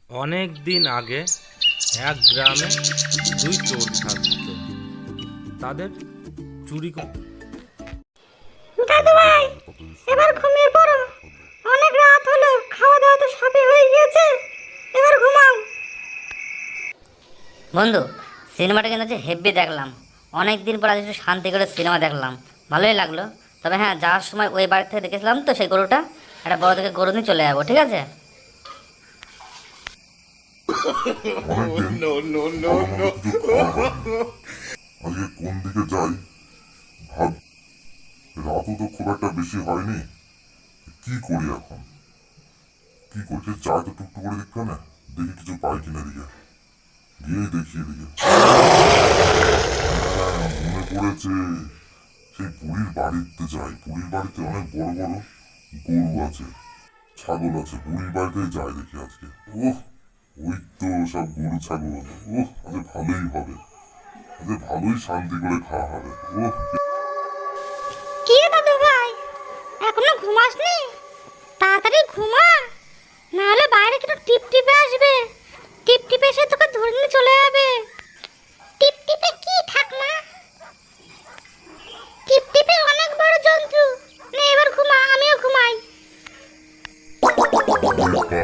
অনেক দিন আগে এক গ্রামে দুই চোর থাকতো। তাদের চুরি দাদু ভাই, এবার ঘুমিয়ে পড়ো। অনেক রাত হলো, খাওয়া দাওয়া তো সবই হয়ে গিয়েছে, এবার ঘুমাও। বন্ধু, সিনেমাটা কিন্তু হচ্ছে হেব্বি দেখলাম। অনেক দিন পর আজ একটু শান্তি করে সিনেমা দেখলাম, ভালোই লাগলো। তবে হ্যাঁ, যাওয়ার সময় ওই বাড়ি থেকে দেখেছিলাম তো সেই গরুটা, একটা বড় থেকে গরু নিয়ে চলে যাবো, ঠিক আছে? অনেকদিন ভালো মন্দ কিছু খাওয়া হয়নি। আজকে কোন দিকে যাই ভাব, রাতও তো খুব একটা বেশি হয়নি। কি করি এখন, কি করছে? চাই তো টুকটুক করে দেখতে না, দেখি কিছু পাই কিনা দিকে, গিয়ে দেখি এদিকে। মনে পড়েছে, সেই বুড়ির বাড়িতে যাই। বুড়ির বাড়িতে অনেক বড় বড় গরু আছে, ছাগল আছে। বুড়ির বাড়িতে যাই দেখি আজকে। ওহ, ওই তো সব গরু ছাগল। ওহ, আজ ভালোই হবে, আজ ভালোই শান্তি করে খাওয়া হবে। ওহ, কি রে দাদু ভাই, এখনো ঘুমাসনি? তাড়াতাড়ি ঘুমা, না হলে বাইরে কিন্তু টিপ টিপে আসবে। টিপ টিপে এসে তোকে ধরে নিয়ে চলে যাবে। টিপ টিপে কি ঠাকমা? টিপ টিপে অনেক বড় জন্তু। নে এবার ঘুমা, আমিও ঘুমাই। ওরে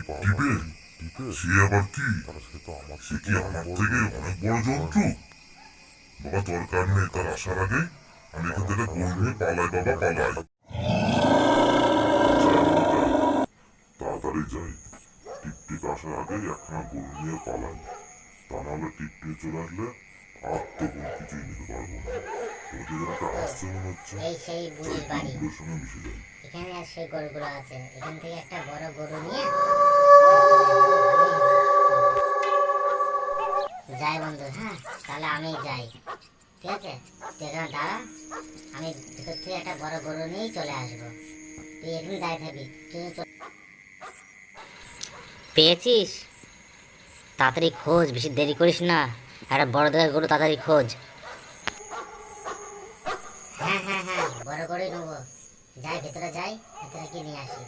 বাবা, টিপে সে আবার কি? সে কি আমার থেকে অনেক বড় জন্তু? বাবা, দরকার নেই, তার আসার আগে আমি এখান থেকে গরু নিয়ে পালাই। বাবা পালাই, তাড়াতাড়ি যাই। টিকটিক আসার আগে একখানা গরু নিয়ে পালাই, তা নাহলে টিকটিক চলে আসলে আর তো কোনো কিছুই নিতে পারবো না। ওদের একটা আসছে মনে হচ্ছে, এই সেই তাই বুড়ির বাড়ি, গরুগুলোর সঙ্গে মিশে যাই। এখানে আর সেই গরুগুলো আছে, এখান থেকে একটা বড় গরু নিয়ে যাই বন্ধু। হ্যাঁ, তাহলে আমি যাই, ঠিক আছে? তুই এখানে দাঁড়া, আমি ভিতর থেকে একটা বড় গরু নিয়েই চলে আসবো। তুই এখানে দাঁড়িয়ে থাকবি, পেয়েছিস? তাড়াতাড়ি খোঁজ, বেশি দেরি করিস না। একটা বড় দেখে গরু তাড়াতাড়ি খোঁজ। হ্যাঁ হ্যাঁ হ্যাঁ, বড় গরুই নেবো। যাই ভেতরে, যাই ভেতরে গিয়ে নিয়ে আসি।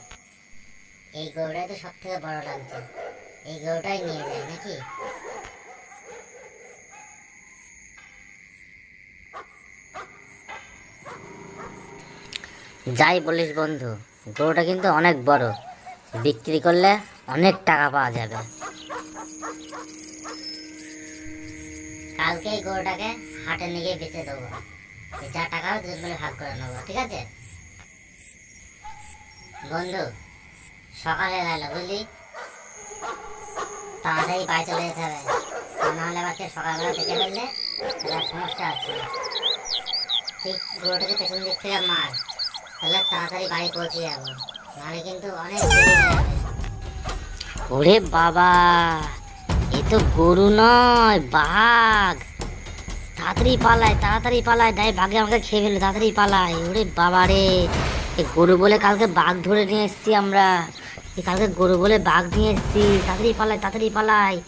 এই গরুটাই তো সব থেকে বড় লাগছে, এই গরুটাই নিয়ে যাই নাকি? যাই বলিস বন্ধু, গরুটা কিন্তু অনেক বড়, বিক্রি করলে অনেক টাকা পাওয়া যাবে। কালকে এই গরুটাকে হাটে নিয়ে গিয়ে বেচে দেবো, যা টাকা হবে দুজন মিলে ভাগ করে নেবো, ঠিক আছে? বন্ধু, সকাল হয়ে গেল বুঝলি, তাড়াতাড়ি বাড়ি চলে যেতে হবে, তা নাহলে আবার কেউ সকালবেলা দেখে ফেললে একটা সমস্যা আছে। ঠিক গরুটাকে পেছন দিক থেকে মার, তাহলে তাড়াতাড়ি বাড়ি পৌঁছে যাবো, নাহলে কিন্তু অনেক দেরি হয়ে যাবে। ওরে বাবা, এ তো গরু নয়, বাঘ! তাড়াতাড়ি পালায়, তাড়াতাড়ি পালায়, নাই বাঘে আমাকে খেয়ে ফেলবে, তাড়াতাড়ি পালায়। ওরে বাবা রে, এ গরু বলে কালকে বাঘ ধরে নিয়ে এসেছি আমরা, এ কালকে গরু বলে বাঘ নিয়ে এসেছি। তাড়াতাড়ি পালায়, তাড়াতাড়ি পালায়।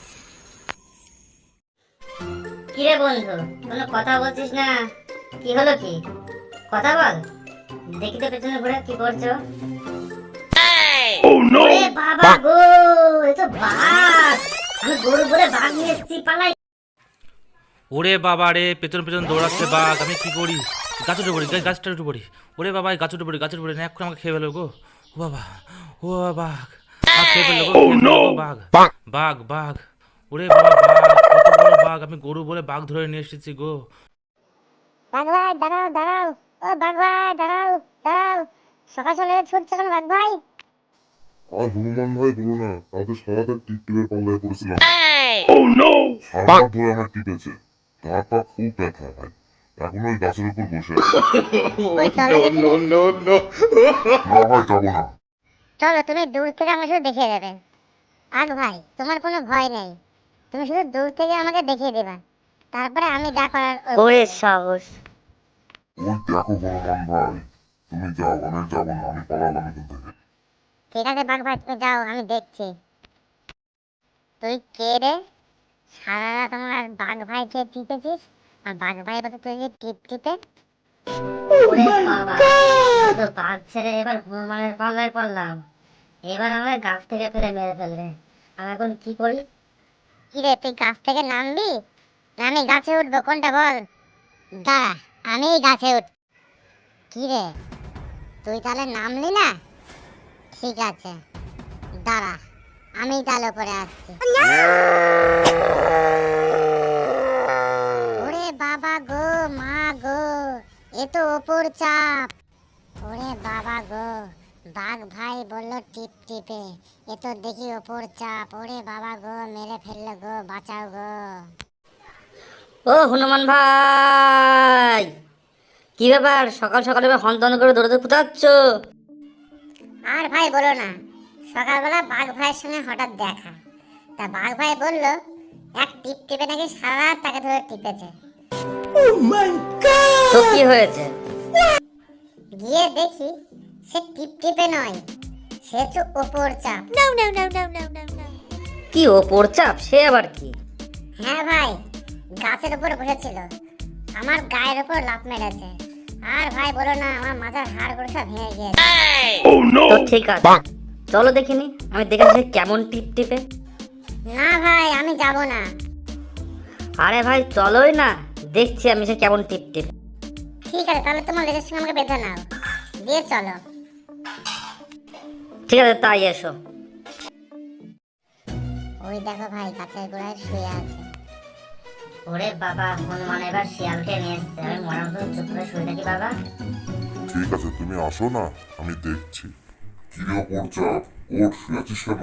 কি রে বন্ধু, কোনো কথা বলছিস না? কি হলো কি? কথা বল, দেখি তো পেছনে ঘুরে কি করছো। ওরে বাবা গো, এ তো বাঘ! আমি গরু বলে বাঘ নিয়ে এসেছি, পালাই। ওরে বাবা রে, পেছন পেছন দৌড়াচ্ছে বাঘ। আমি কি করি? গাছ উঠে পড়ি, গাছটা উঠে পড়ি। ওরে বাবা, গাছ উঠে পড়ি, গাছ উঠে পড়ি না, এখন আমাকে খেয়ে ফেলো গো। ও বাবা, ও বাবা, বাঘ! খেয়ে ফেললো গো, খেয়ে ফেললো গো বাঘ। বাঘ, বাঘ! ওরে বাবা, বাঘ! কত বড় বাঘ! আমি গরু বলে বাঘ ধরে নিয়ে এসেছি গো। বাঘ ভাই দাঁড়াও, দাঁড়াও। ও বাঘ ভাই দাঁড়াও, দাঁড়াও। সকাল সকালে ছুটছে কেন বাঘ ভাই? আর হনুমান ভাই বলো না, কালকে সারাটা টিকটিকের পাল্লায় পড়েছিলাম। সারা ধরে আমার টিপেছে, গা পা খুব ব্যথা ভাই। এখন ওই গাছের উপর বসে আছে। ওই চলো দেখি। না ভাই, যাবো না। চলো, তুমি দূর থেকে আমাকে শুধু দেখিয়ে দেবে। বাঘ ভাই, তোমার কোনো ভয় নেই, তুমি শুধু দূর থেকে আমাকে দেখিয়ে দেবা, তারপরে আমি যা করার ওরে সাহস। ওই দেখো হনুমান ভাই, তুমি যাও, আমি যাবো না, আমি পালালাম এখান থেকে। ঠিক আছে বাঘ ভাই, তুমি যাও, আমি দেখছি। তুই কে রে? সারা রাত আমার বাঘ ভাইকে টিপেছিস, আর বাঘ ভাই বলতে তুই যে টিপ টিপে। ওরে বাবা, তো বাঘ ছেড়ে এবার হনুমানের পাল্লায় পড়লাম। এবার আমাকে গাছ থেকে ফেলে মেরে ফেলবে। আমি এখন কি করি? কি রে, তুই গাছ থেকে নামবি না আমি গাছে উঠবো, কোনটা বল? দাঁড়া, আমি গাছে উঠ। কি রে, তুই তাহলে নামলি না? ঠিক আছে, দাঁড়া, আমি তাহলে উপরে আসছি। ওরে বাবা গো, মা গো, এ তো ওপর চাপ। ওরে বাবা গো, বাঘ ভাই বললো টিপ টিপে, এ তো দেখি ওপর চাপ। ওরে বাবা গো, মেরে ফেললো গো, বাঁচাও গো। ও হনুমান ভাই, কি ব্যাপার সকাল সকাল এবার হন্তন করে দৌড়াতে কোথায় যাচ্ছ? আর ভাই বলো না, সকালবেলা বাঘ ভাইয়ের সঙ্গে হঠাৎ দেখা। তা বাঘ ভাই বললো এক টিপ টিপে নাকি সারা রাত তাকে ধরে টিপেছে। তো কি হয়েছে? গিয়ে দেখি সে টিপ টিপে নয়, সে তো ওপর চাপ। কি ওপর চাপ, সে আবার কি? হ্যাঁ ভাই, গাছের উপর বসেছিল, আমার গায়ের উপর লাফ মেরেছে। আর ভাই বলো না, আমার মাথার হাড়গুলো সব ভেঙে গিয়েছে। তো ঠিক আছে, চলো দেখিনি, আমি দেখেছি কেমন টিপ টিপে। না ভাই, আমি যাব না। আরে ভাই চলোই না, দেখছি আমি সে কেমন টিপ টিপে। ঠিক আছে, তাহলে তোমার লেজের সঙ্গে আমাকে বেঁধে নাও, দিয়ে চলো। ঠিক আছে তাই এসো। ওই দেখো ভাই, গাছের গোড়ায় শুয়ে আছে। ওরে বাবা, হনুমান এবার শিয়ালকে নিয়ে এসছে। আমি মনের মতো চুপ করে শুয়ে থাকি বাবা। ঠিক আছে, তুমি আসো না, আমি দেখছি। কি রে ওপর চাপ, ওঠ, শুয়ে আছিস কেন?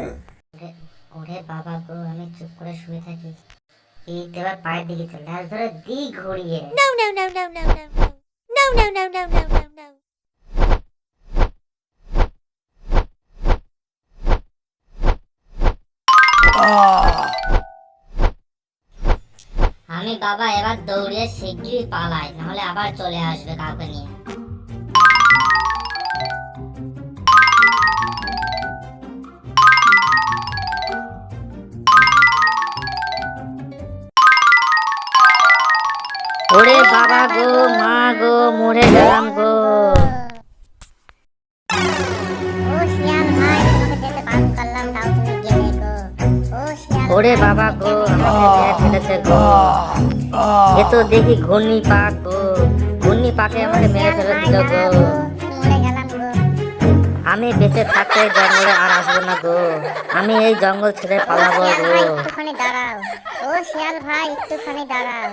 ওরে বাবা গো, আমি চুপ করে শুয়ে থাকি। এই এবার পায়ের দিকে চলে, ল্যাজ ধরে দি ঘুরিয়ে। আমি বাবা এবার দৌড়িয়ে শিগগিরই পালাই, নাহলে আবার চলে আসবে কাউকে নিয়ে। ওরে বাবা গো, মা গো, মরে গেলাম গো। ও শিয়াল ভাই, তোমাকে যেতে বারণ করলাম, তাও তুমি গেলে গো। ও শিয়াল ওরে ভাই, বাবা গো, আমাকে মেরে ফেলেছে গো। এ তো দেখি ঘূর্ণি পাক গো, ঘূর্ণি পাকে আমাকে মেরে ফেলে দিল গো। মরে গেলাম গো। আমি বেঁচে থাকতে এই জঙ্গলে আর আসবো না গো, আমি এই জঙ্গল ছেড়ে পালাবো শিয়াল গো। ভাই একটুখানি দাঁড়াও, ও শিয়াল ভাই একটুখানি দাঁড়াও।